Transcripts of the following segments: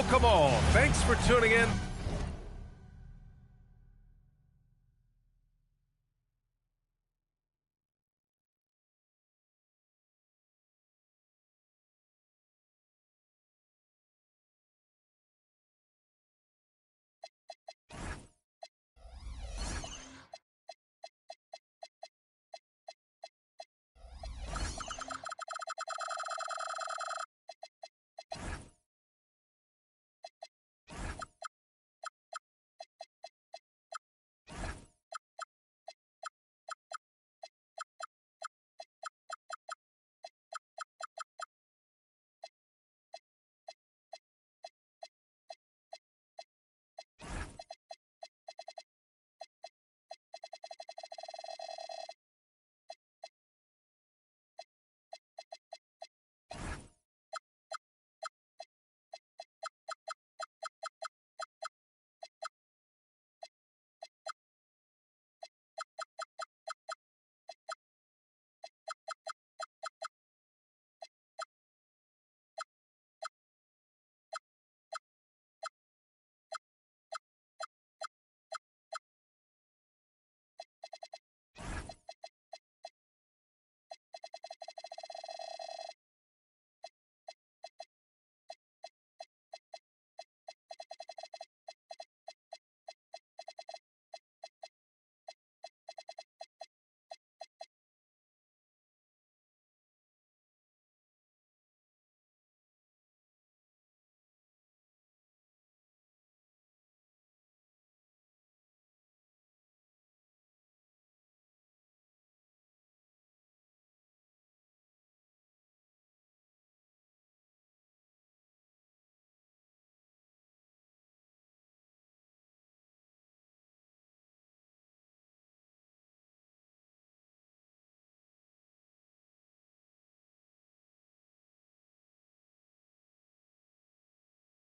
welcome all. Thanks for tuning in.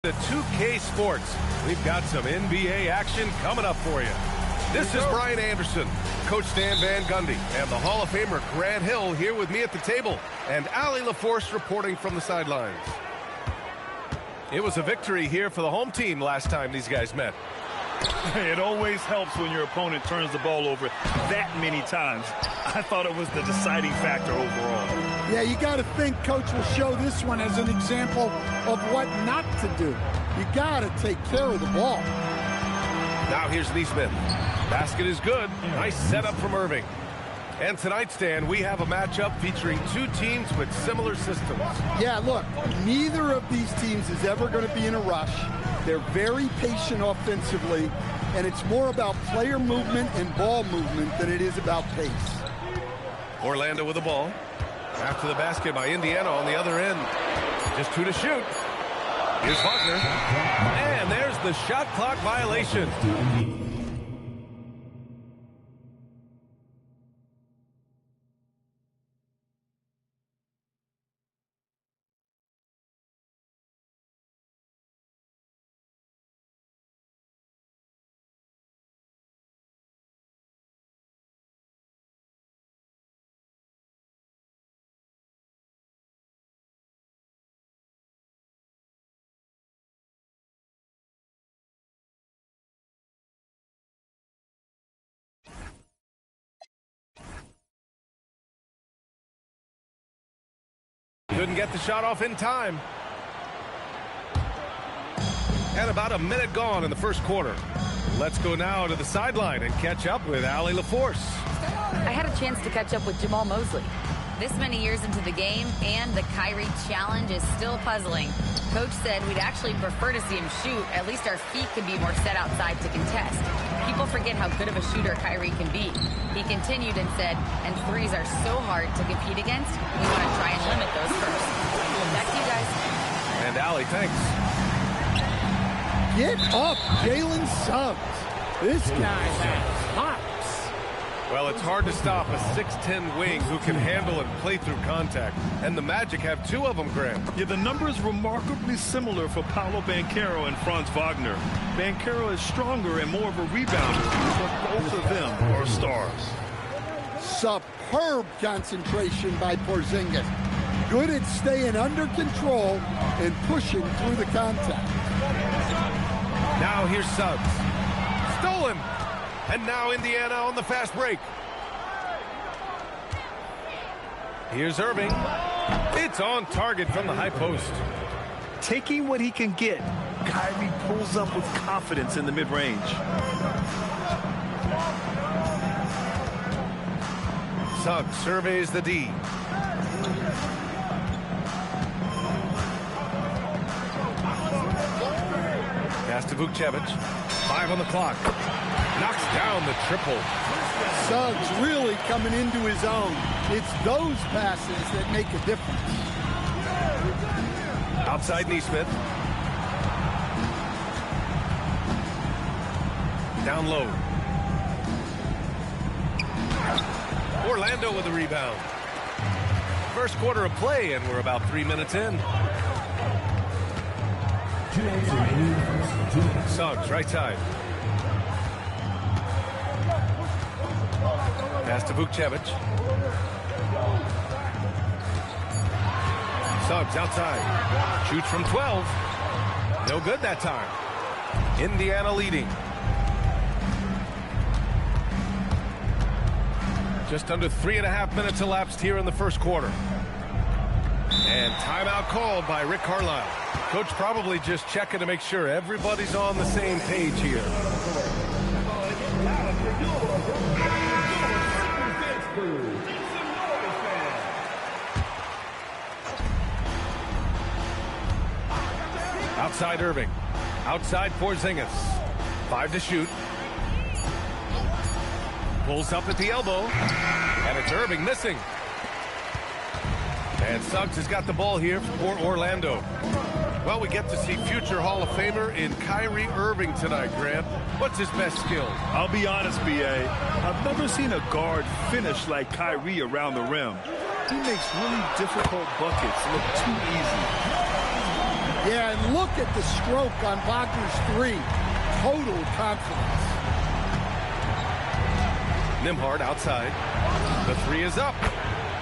The 2K Sports. We've got some NBA action coming up for you. This is Brian Anderson, Coach Dan Van Gundy, and the Hall of Famer Grant Hill here with me at the table, and Allie LaForce reporting from the sidelines. It was a victory here for the home team last time these guys met. It always helps when your opponent turns the ball over that many times. I thought it was the deciding factor overall. Yeah, you got to think Coach will show this one as an example of what not to do. You got to take care of the ball. Now here's Neesmith. Basket is good. Nice setup from Irving. And tonight, Stan, we have a matchup featuring two teams with similar systems. Yeah, look, neither of these teams is ever going to be in a rush. They're very patient offensively, and it's more about player movement and ball movement than it is about pace. Orlando with the ball. After the basket by Indiana on the other end. Just two to shoot. Here's Wagner. And there's the shot clock violation. Couldn't get the shot off in time. And about a minute gone in the first quarter. Let's go now to the sideline and catch up with Allie LaForce. I had a chance to catch up with Jamal Mosley. This many years into the game, and the Kyrie challenge is still puzzling. Coach said we'd actually prefer to see him shoot. At least our feet could be more set outside to contest. People forget how good of a shooter Kyrie can be. He continued and said, and threes are so hard to compete against, we want to try and limit those first. Back to you guys. And Allie, thanks. Get up, Jalen Suggs. This guy has hops. Well, it's hard to stop a 6'10 wing who can handle and play through contact. And the Magic have two of them, Graham. Yeah, the number is remarkably similar for Paolo Banchero and Franz Wagner. Banchero is stronger and more of a rebounder, but both of them are stars. Superb concentration by Porzingis. Good at staying under control and pushing through the contact. Now here's Suggs. Stolen. And now Indiana on the fast break. Here's Irving. It's on target from the high post. Taking what he can get, Kyrie pulls up with confidence in the mid-range. Suggs surveys the D. Pass to Vukcevic. 5 on the clock. Knocks down the triple. Suggs really coming into his own. It's those passes that make a difference. Outside Neesmith. Down low. Orlando with the rebound. First quarter of play, and we're about 3 minutes in. Suggs, right side. Pass to Vukcevic. Suggs outside. Shoots from 12. No good that time. Indiana leading. Just under 3.5 minutes elapsed here in the first quarter. And timeout called by Rick Carlisle. Coach probably just checking to make sure everybody's on the same page here. Outside Irving. Outside Porzingis. 5 to shoot. Pulls up at the elbow. And it's Irving missing. And Suggs has got the ball here for Orlando. Well, we get to see future Hall of Famer in Kyrie Irving tonight, Grant. What's his best skill? I'll be honest, B.A. I've never seen a guard finish like Kyrie around the rim. He makes really difficult buckets look too easy. Yeah, and look at the stroke on Wagner's 3. Total confidence. Nembhard outside. The 3 is up.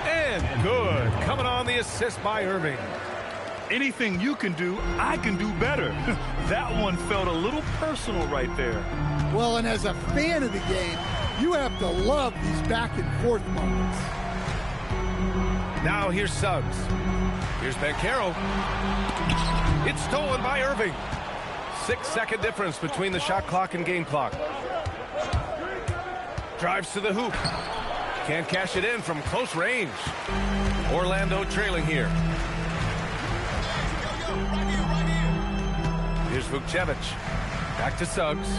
And good. Coming on the assist by Irving. Anything you can do, I can do better. That one felt a little personal right there. Well, and as a fan of the game, you have to love these back and forth moments. Now here's Suggs. Here's Banchero. It's stolen by Irving. 6-second difference between the shot clock and game clock. Drives to the hoop. Can't cash it in from close range. Orlando trailing here. Here's Vukcevic. Back to Suggs.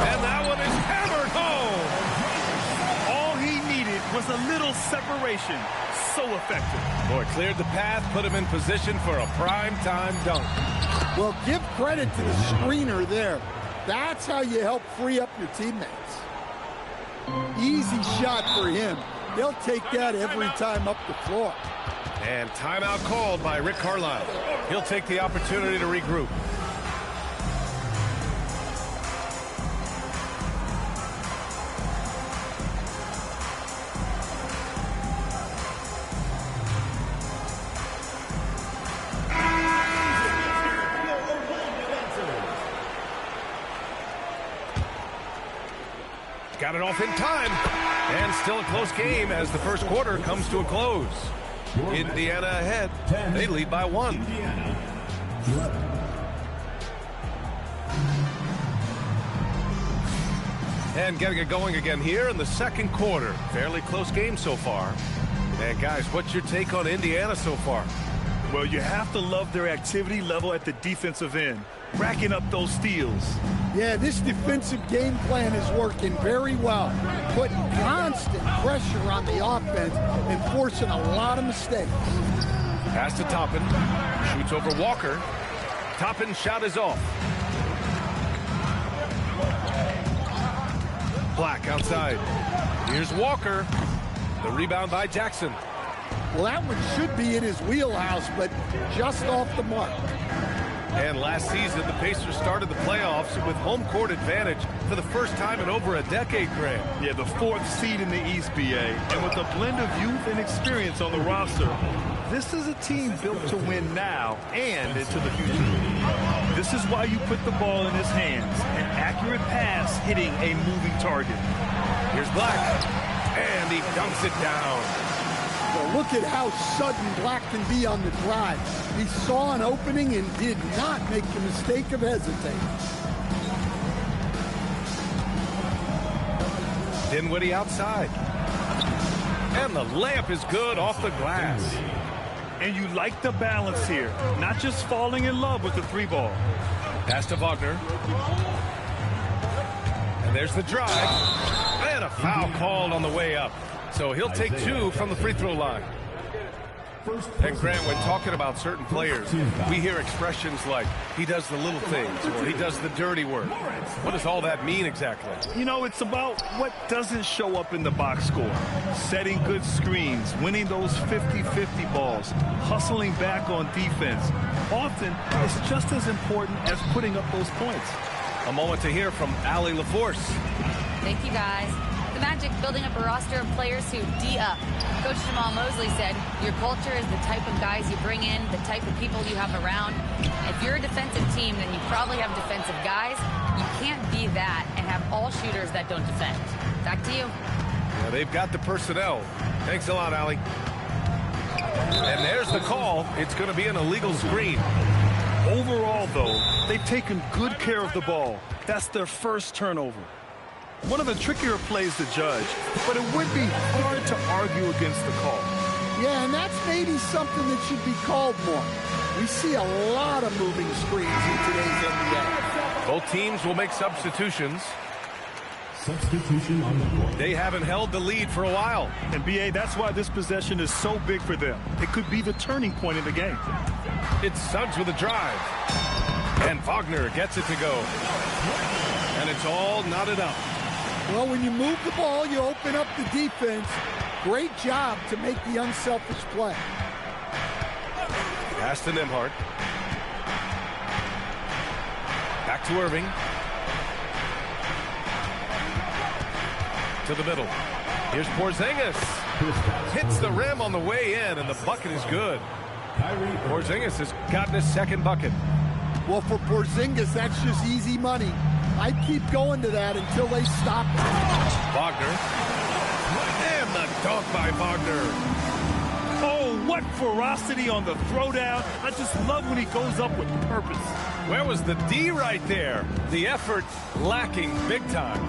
And that one is hammered home. All he needed was a little separation. So effective. Boy, cleared the path, put him in position for a prime-time dunk. Well, give credit to the screener there. That's how you help free up your teammates. Easy shot for him. They'll take that every time up the floor. And timeout called by Rick Carlisle. He'll take the opportunity to regroup. Got it off in time. And still a close game as the first quarter comes to a close. Indiana ahead. They lead by 1. And getting it going again here in the second quarter. Fairly close game so far. And guys, what's your take on Indiana so far? Well, you have to love their activity level at the defensive end. Racking up those steals. Yeah, this defensive game plan is working very well. Putting constant pressure on the offense and forcing a lot of mistakes. Pass to Toppin. Shoots over Walker. Toppin's shot is off. Black outside. Here's Walker. The rebound by Jackson. Well, that one should be in his wheelhouse, but just off the mark. And last season, the Pacers started the playoffs with home court advantage for the first time in over a decade, Graham. Yeah, the 4th seed in the East, BA. And with a blend of youth and experience on the roster, This is a team built to win now and into the future. This is why you put the ball in his hands. An accurate pass hitting a moving target. Here's Black, and he dunks it down. Well, look at how sudden Black can be on the drive. He saw an opening and did not make the mistake of hesitating. Dinwiddie outside. And the layup is good off the glass. And you like the balance here. Not just falling in love with the three ball. Pass to Wagner. And there's the drive. And a foul called on the way up. So he'll take 2 from the free throw line. And Grant, when talking about certain players, we hear expressions like, he does the little things, or he does the dirty work. What does all that mean exactly? You know, it's about what doesn't show up in the box score. Setting good screens, winning those 50-50 balls, hustling back on defense. Often, it's just as important as putting up those points. A moment to hear from Allie LaForce. Thank you, guys. The Magic building up a roster of players who D-up. Coach Jamal Mosley said, your culture is the type of guys you bring in, the type of people you have around. If you're a defensive team, then you probably have defensive guys. You can't be that and have all shooters that don't defend. Back to you. Yeah, they've got the personnel. Thanks a lot, Allie. And there's the call. It's going to be an illegal screen. Overall, though, they've taken good care of the ball. That's their first turnover. One of the trickier plays to judge, but it would be hard to argue against the call. Yeah, and that's maybe something that should be called more. We see a lot of moving screens in today's NBA. Both teams will make substitutions. Substitution on the court. They haven't held the lead for a while. And, B.A., that's why this possession is so big for them. It could be the turning point in the game. It's Suggs with a drive. And Wagner gets it to go. And it's all knotted up. Well, when you move the ball, you open up the defense. Great job to make the unselfish play. Pass to Nembhard. Back to Irving. To the middle. Here's Porzingis. Hits the rim on the way in, and the bucket is good. Porzingis has gotten his second bucket. Well, for Porzingis, that's just easy money. I'd keep going to that until they stop it. Wagner. And the dunk by Wagner. Oh, what ferocity on the throwdown. I just love when he goes up with purpose. Where was the D right there? The effort lacking big time.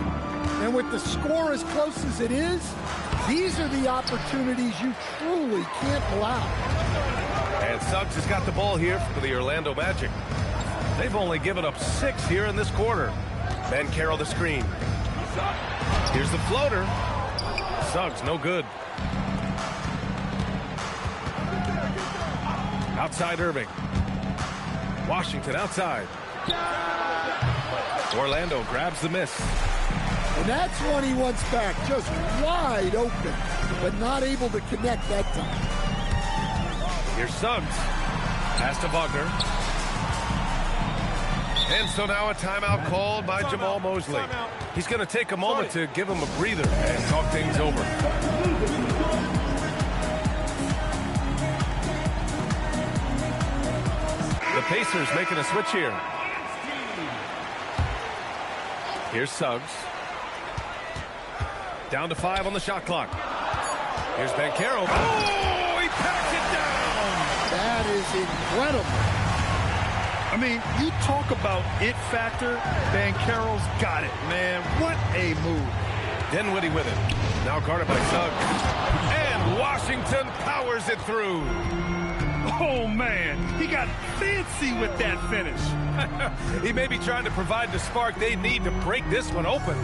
And with the score as close as it is, these are the opportunities you truly can't allow. And Suggs has got the ball here for the Orlando Magic. They've only given up 6 here in this quarter. Banchero the screen. Here's the floater. Suggs, no good. Outside Irving. Washington outside. Orlando grabs the miss. And that's one he wants back, just wide open, but not able to connect that time. Here's Suggs. Pass to Wagner. And so now a timeout called by Jamal Mosley. He's going to take a moment to give him a breather and talk things over. The Pacers making a switch here. Here's Suggs. Down to 5 on the shot clock. Here's Banchero. Oh, he packs it down. That is incredible. I mean, you talk about it factor, Banchero's got it, man. What a move. Dinwiddie with it. Now guarded by Suggs. And Washington powers it through. Oh, man. He got fancy with that finish. He may be trying to provide the spark they need to break this one open.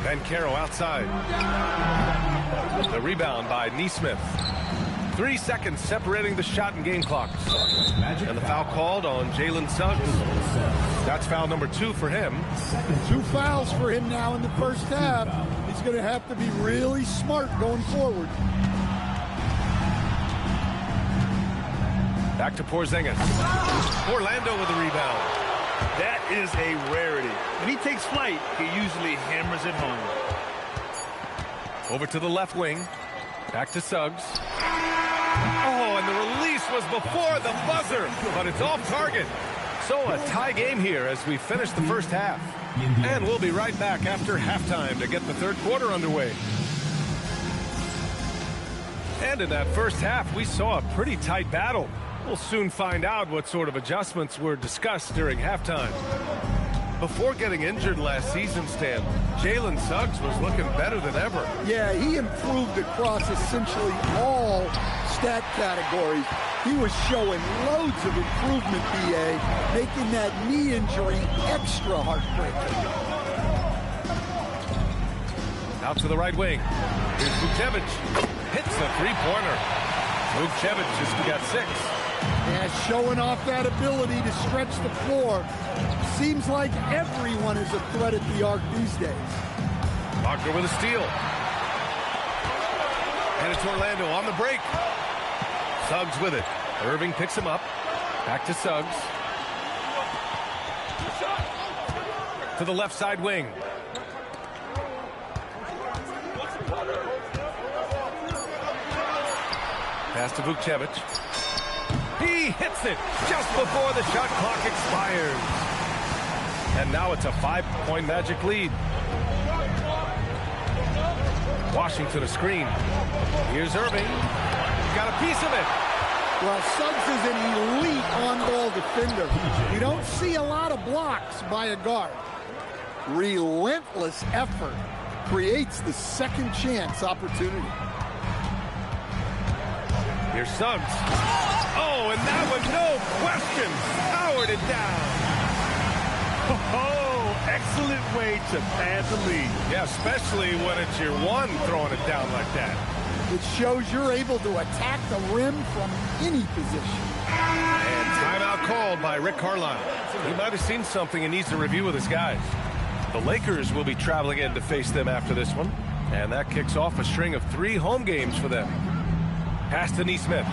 Banchero outside. The rebound by Nesmith. 3 seconds separating the shot and game clocks. And the foul called on Jalen Suggs. That's foul number 2 for him. 2 fouls for him now in the first half. He's going to have to be really smart going forward. Back to Porzingis. Orlando with the rebound. That is a rarity. When he takes flight, he usually hammers it home. Over to the left wing. Back to Suggs. Oh, and the release was before the buzzer, but it's off target. So a tie game here as we finish the first half. And we'll be right back after halftime to get the third quarter underway. And in that first half, we saw a pretty tight battle. We'll soon find out what sort of adjustments were discussed during halftime. Before getting injured last season, Stan, Jalen Suggs was looking better than ever. Yeah, he improved across essentially all stat categories. He was showing loads of improvement, B.A., making that knee injury extra heartbreaking. Out to the right wing. Here's Vukcevic. Hits a three-pointer. Vukcevic just got 6. Yeah, showing off that ability to stretch the floor. Seems like everyone is a threat at the arc these days. Wagner with a steal. And it's Orlando on the break. Suggs with it. Irving picks him up. Back to Suggs. To the left side wing. Pass to Vukcevic. He hits it just before the shot clock expires. And now it's a 5-point Magic lead. Washington a screen. Here's Irving. Got a piece of it. Well, Suggs is an elite on-ball defender. You don't see a lot of blocks by a guard. Relentless effort creates the second chance opportunity. Here's Suggs. Oh, and that one, no question, powered it down. Oh, excellent way to pad the lead. Yeah, especially when it's your one throwing it down like that. It shows you're able to attack the rim from any position. And timeout called by Rick Carlisle. He might have seen something and needs to review with his guys. The Lakers will be traveling in to face them after this one. And that kicks off a string of 3 home games for them. Pass to Nesmith.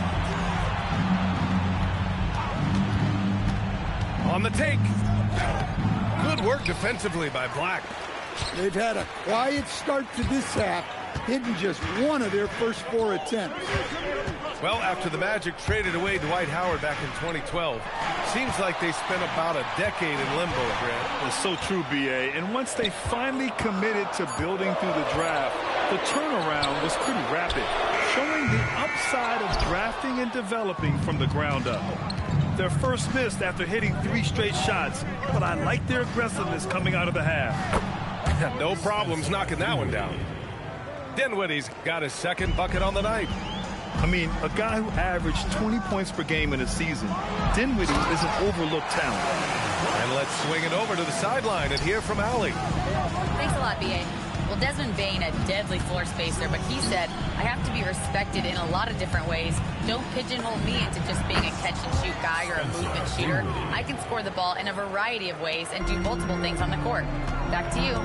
On the take. Good work defensively by Black. They've had a quiet start to this half, hitting just one of their first 4 attempts. Well, after the Magic traded away Dwight Howard back in 2012, seems like they spent about a decade in limbo, Grant. It's so true, B.A. And once they finally committed to building through the draft, the turnaround was pretty rapid, showing the upside of drafting and developing from the ground up. Their first missed after hitting 3 straight shots, but I like their aggressiveness coming out of the half. No problems knocking that one down. Dinwiddie's got his second bucket on the night. I mean, a guy who averaged 20 points per game in a season. Dinwiddie is an overlooked talent. And let's swing it over to the sideline and hear from Allie. Thanks a lot, B.A. Well, Desmond Bane, a deadly floor spacer, but he said, I have to be respected in a lot of different ways. Don't pigeonhole me into just being a catch-and-shoot guy or a movement shooter. I can score the ball in a variety of ways and do multiple things on the court. Back to you.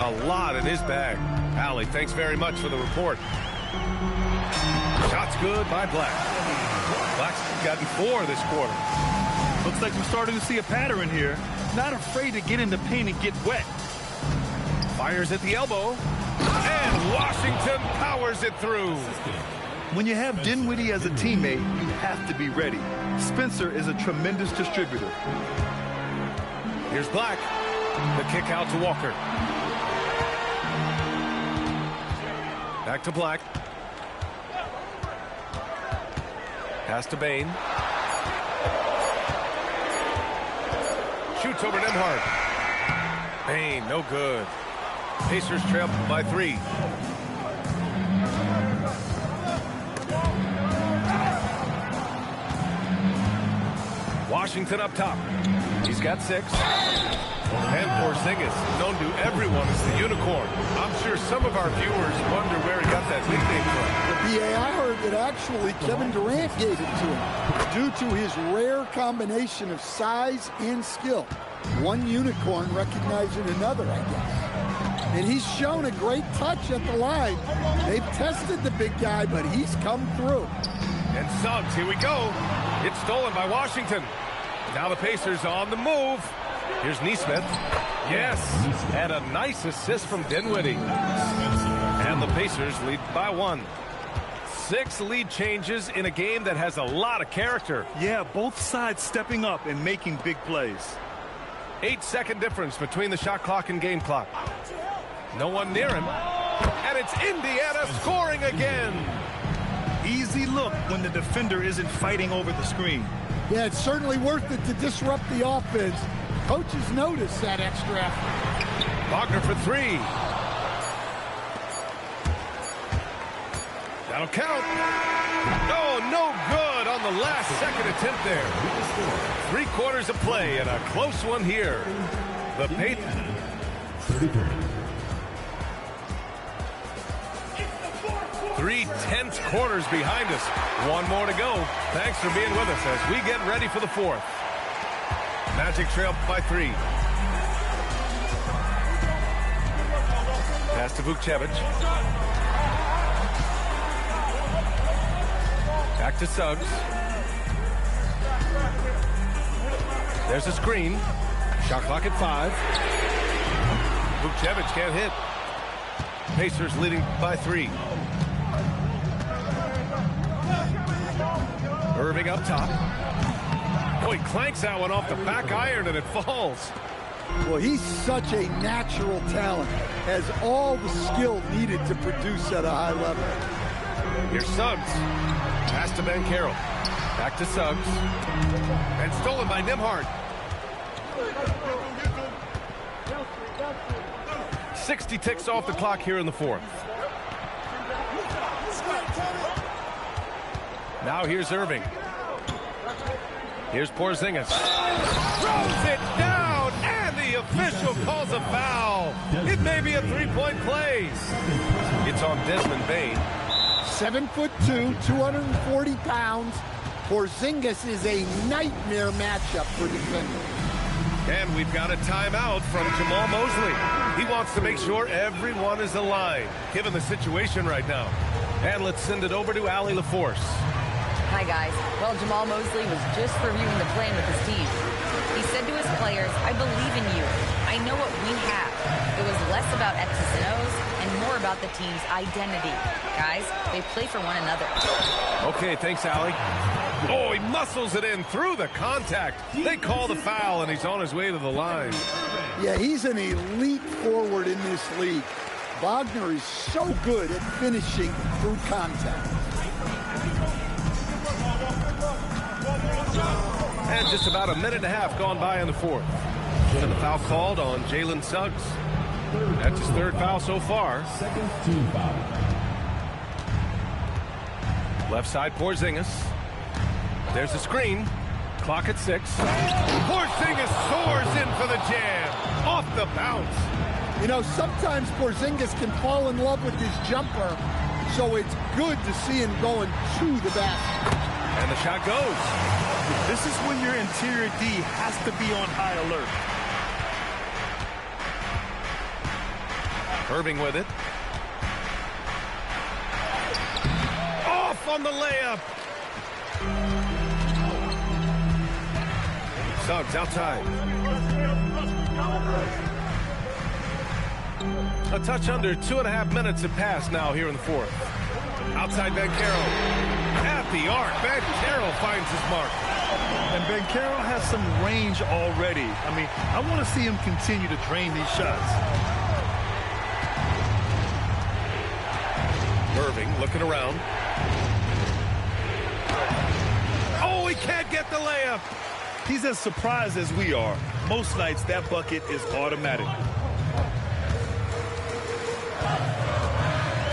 A lot in his bag. Allie, thanks very much for the report. Shots good by Black. Black's gotten 4 this quarter. Looks like we're starting to see a pattern here. Not afraid to get in the paint and get wet. Fires at the elbow. And Washington powers it through. When you have Dinwiddie as a teammate, you have to be ready. Spencer is a tremendous distributor. Here's Black. The kick out to Walker. Back to Black. Pass to Bane. Shoots over Nembhard. Bane, no good. Pacers trail by 3. Washington up top. He's got 6. And Porzingis, known to everyone as the unicorn. I'm sure some of our viewers wonder where he got that nickname from. The BA, I heard that actually Kevin Durant gave it to him due to his rare combination of size and skill. One unicorn recognizing another, I guess. And he's shown a great touch at the line. They've tested the big guy, but he's come through. And Suggs, here we go. It's stolen by Washington. Now the Pacers on the move. Here's Nesmith. Yes, and a nice assist from Dinwiddie. And And the Pacers lead by 1. 6 lead changes in a game that has a lot of character. Yeah, both sides stepping up and making big plays. 8-second difference between the shot clock and game clock. No one near him. And it's Indiana scoring again. Easy look when the defender isn't fighting over the screen. Yeah, it's certainly worth it to disrupt the offense. Coaches notice that extra effort. Wagner for 3. That'll count. Oh, no good on the last second attempt there. 3 quarters of play and a close one here. The Pacers. 3 tense quarters behind us. 1 more to go. Thanks for being with us as we get ready for the 4th. Magic trail by 3. Pass to Vukcevic. Back to Suggs. There's a screen. Shot clock at 5. Vukcevic can't hit. Pacers leading by 3. Irving up top. Oh, he clanks that one off the back iron and it falls. Well, he's such a natural talent. Has all the skill needed to produce at a high level. Here's Suggs. Pass to Ben Carroll. Back to Suggs. And stolen by Nembhard. 60 ticks off the clock here in the 4th. Now here's Irving. Here's Porzingis. Throws it down, and the official calls a foul. It may be a 3-point play. It's on Desmond Bane. 7'2", 240 pounds. Porzingis is a nightmare matchup for defenders. And we've got a timeout from Jamal Mosley. He wants to make sure everyone is aligned, given the situation right now. And let's send it over to Allie LaForce. Hi, guys. Well, Jamal Mosley was just reviewing the plan with his team. He said to his players, I believe in you. I know what we have. It was less about X's and O's and more about the team's identity. Guys, they play for one another. Okay, thanks, Allie. Oh, he muscles it in through the contact. They call the foul, and he's on his way to the line. Yeah, he's an elite forward in this league. Wagner is so good at finishing through contact. And just about a minute and a half gone by in the 4th. And the foul called on Jalen Suggs. That's his 3rd foul so far. Second team foul. Left side, Porzingis. There's a screen. Clock at 6. Porzingis soars in for the jam. Off the bounce. You know, sometimes Porzingis can fall in love with his jumper, so it's good to see him going to the basket. And the shot goes. This is when your interior D has to be on high alert. Irving with it. Off on the layup. Suggs outside. A touch under 2.5 minutes have passed now here in the 4th. Outside Ben Carroll. At the arc, Ben Carroll finds his mark. And Ben Carroll has some range already. I mean, I want to see him continue to drain these shots. Irving looking around. Oh, he can't get the layup. He's as surprised as we are. Most nights, that bucket is automatic.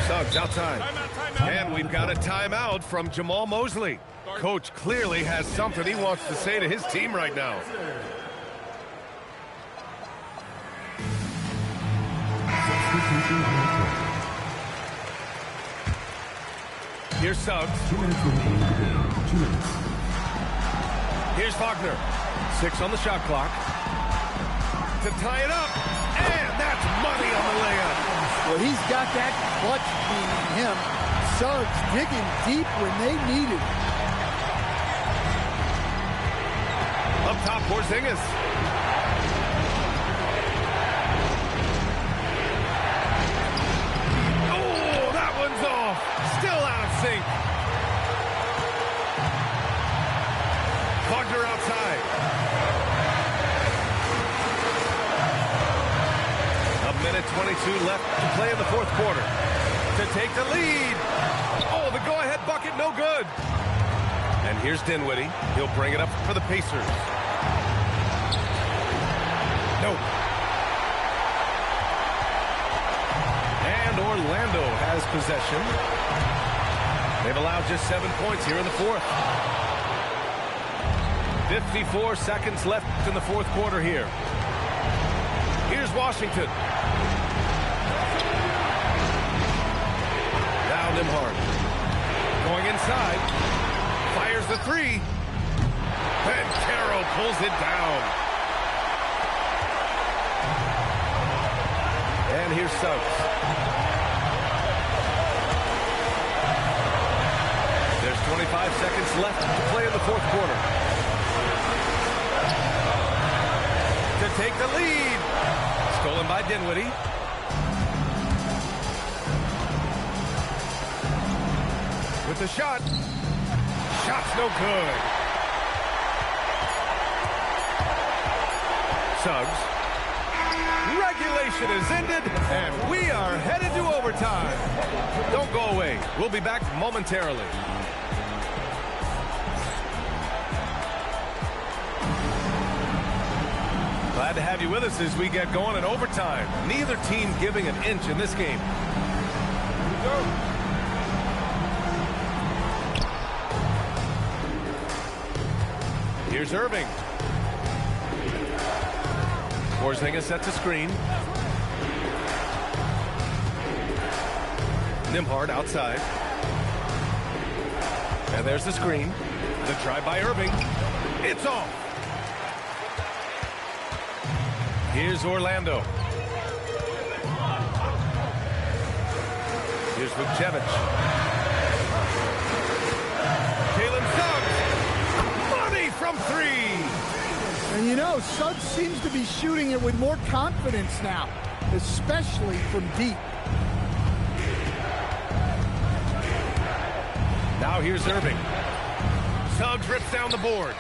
Suggs outside. And we've got a timeout from Jamal Mosley. Coach clearly has something he wants to say to his team right now. Here's Suggs. 2 minutes remaining in the game. 2 minutes. Here's Wagner. 6 on the shot clock. To tie it up. And that's money on the layup. Well, he's got that clutch being in him. Suggs digging deep when they need it. Up top, Porzingis. Oh, minute 22 left to play in the fourth quarter. To take the lead. Oh, the go-ahead bucket, no good. And here's Dinwiddie. He'll bring it up for the Pacers. No. And Orlando has possession. They've allowed just 7 points here in the fourth. 54 seconds left in the fourth quarter here. Here's Washington. Now Nembhard. Going inside. Fires the three. And Carroll pulls it down. And here's Suggs. There's 25 seconds left to play in the fourth quarter. To take the lead. Stolen by Dinwiddie. With the shot. Shot's no good. Suggs. Regulation is ended, and we are headed to overtime. Don't go away. We'll be back momentarily. Glad to have you with us as we get going in overtime. Neither team giving an inch in this game. Here we go. Here's Irving. Porzingis sets a screen. Nembhard outside. And there's the screen. The drive by Irving. It's off. Here's Orlando. Here's Vucevic. Jalen Suggs. Money from three. And you know, Suggs seems to be shooting it with more confidence now, especially from deep. Now here's Irving. Suggs rips down the board.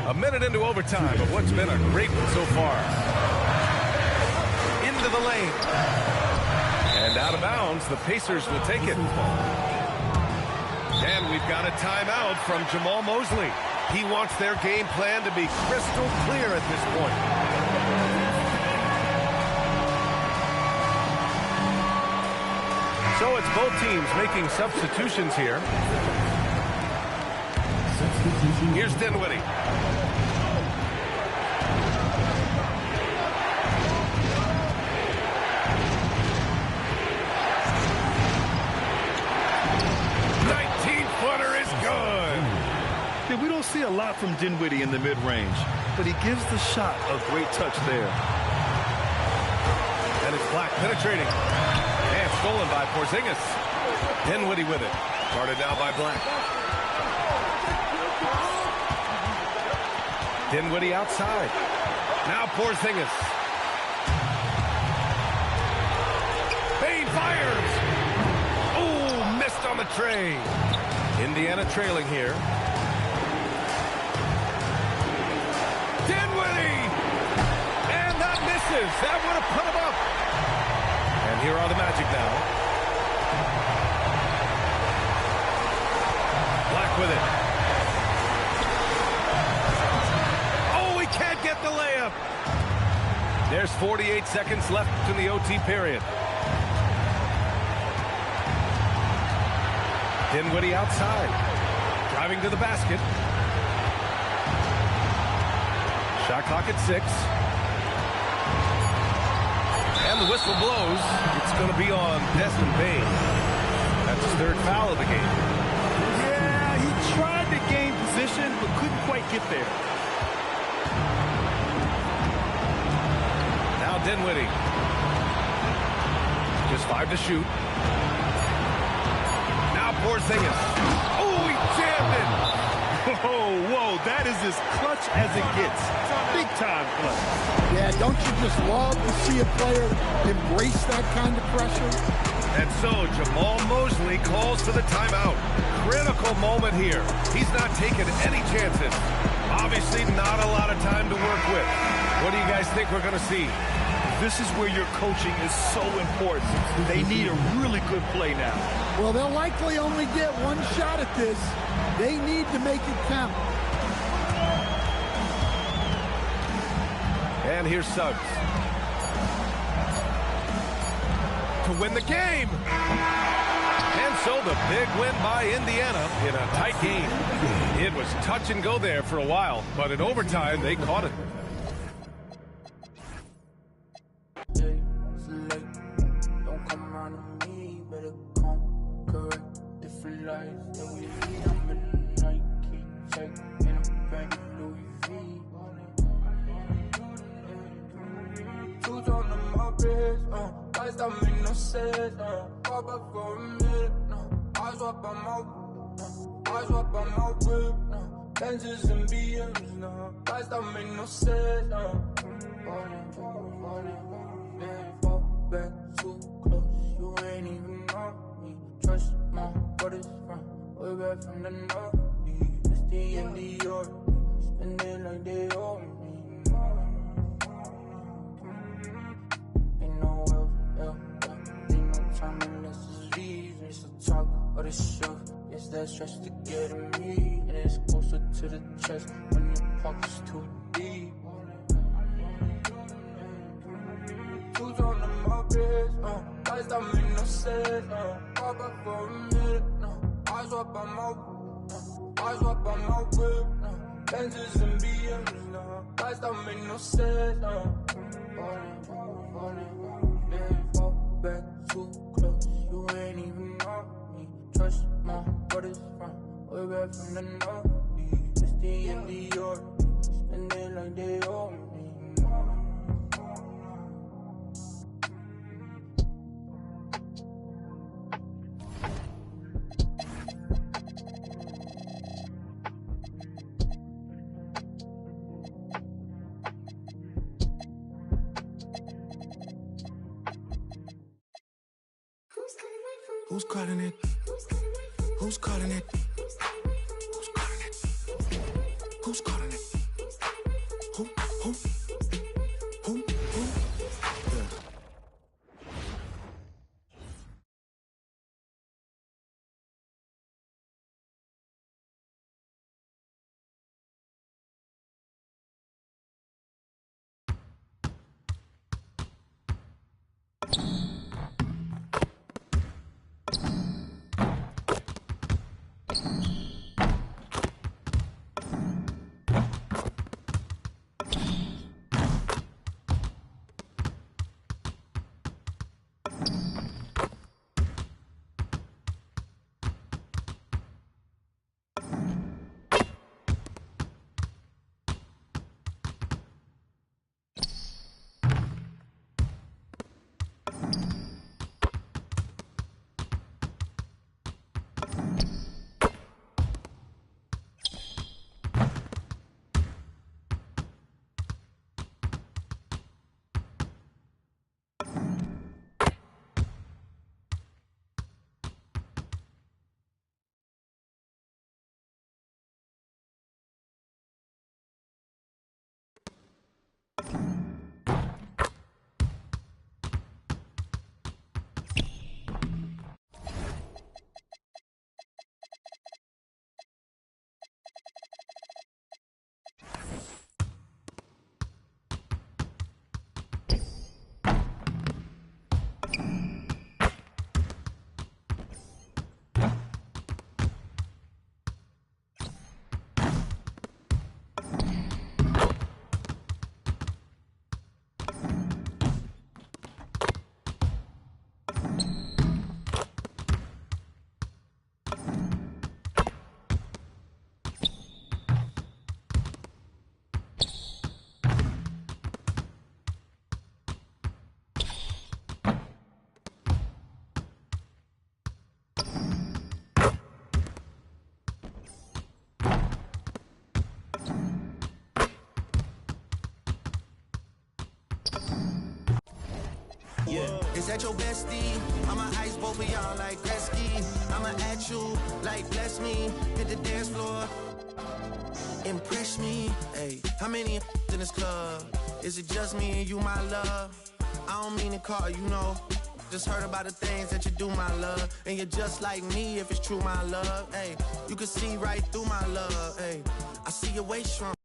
A minute into overtime of what's been a great one so far. Into the lane. And out of bounds, the Pacers will take it. And we've got a timeout from Jamal Mosley. He wants their game plan to be crystal clear at this point. So it's both teams making substitutions here. Here's Dinwiddie. We don't see a lot from Dinwiddie in the mid-range, but he gives the shot a great touch there. And it's Black penetrating. And stolen by Porzingis. Dinwiddie with it. Guarded now by Black. Dinwiddie outside. Now Porzingis. Bain fires. Oh, missed on the tray. Indiana trailing here. That would have put him up. And here are the Magic now. Black with it. Oh, he can't get the layup. There's 48 seconds left in the OT period. Dinwiddie outside. Driving to the basket. Shot clock at 6. And the whistle blows. It's going to be on Desmond Bain. That's his third foul of the game. Yeah, he tried to gain position, but couldn't quite get there. Now Dinwiddie. Just 5 to shoot. Now Porzingis. Oh, he jammed it. Whoa, that is as clutch as it gets. Big time clutch. Yeah, don't you just love to see a player embrace that kind of pressure? And so Jamal Mosley calls for the timeout. Critical moment here. He's not taking any chances. Obviously not a lot of time to work with. What do you guys think we're going to see? This is where your coaching is so important. They need a really good play now. Well, they'll likely only get one shot at this. They need to make it count. And here's Suggs. To win the game. And so the big win by Indiana in a tight game. It was touch and go there for a while, but in overtime, they caught it. Benches and BMs now. Lights that make no sense now. Fall back too close. You ain't even know me. Trust my brothers from way back from the north. It's the end of your spend it like they owe me. Ain't no else, ain't no time unless it's leave. It's the talk or the show. It's that stretch to get at me, and it's closer to the chest when your pocket's too deep. Two on the Muppets, lights that make no sense, pop up for a minute, eyes up on my whip, Benches and BMs, lights that make no sense, fall back too close, you ain't even know me, trust my brothers from way back from the north. It's the end of your spend it like they owe me. Who's calling it? Who's calling it? Who's calling it? Who's calling it? Who? Yeah. Yeah. Is that your bestie? I'ma ice both of y'all like Gretzky. I'ma at you like bless me. Hit the dance floor. impress me. Hey, how many in this club? Is it just me and you, my love? I don't mean to call you, know. Just heard about the things that you do, my love. And you're just like me if it's true, my love. Hey, you can see right through my love. Hey, I see your waist shrunk.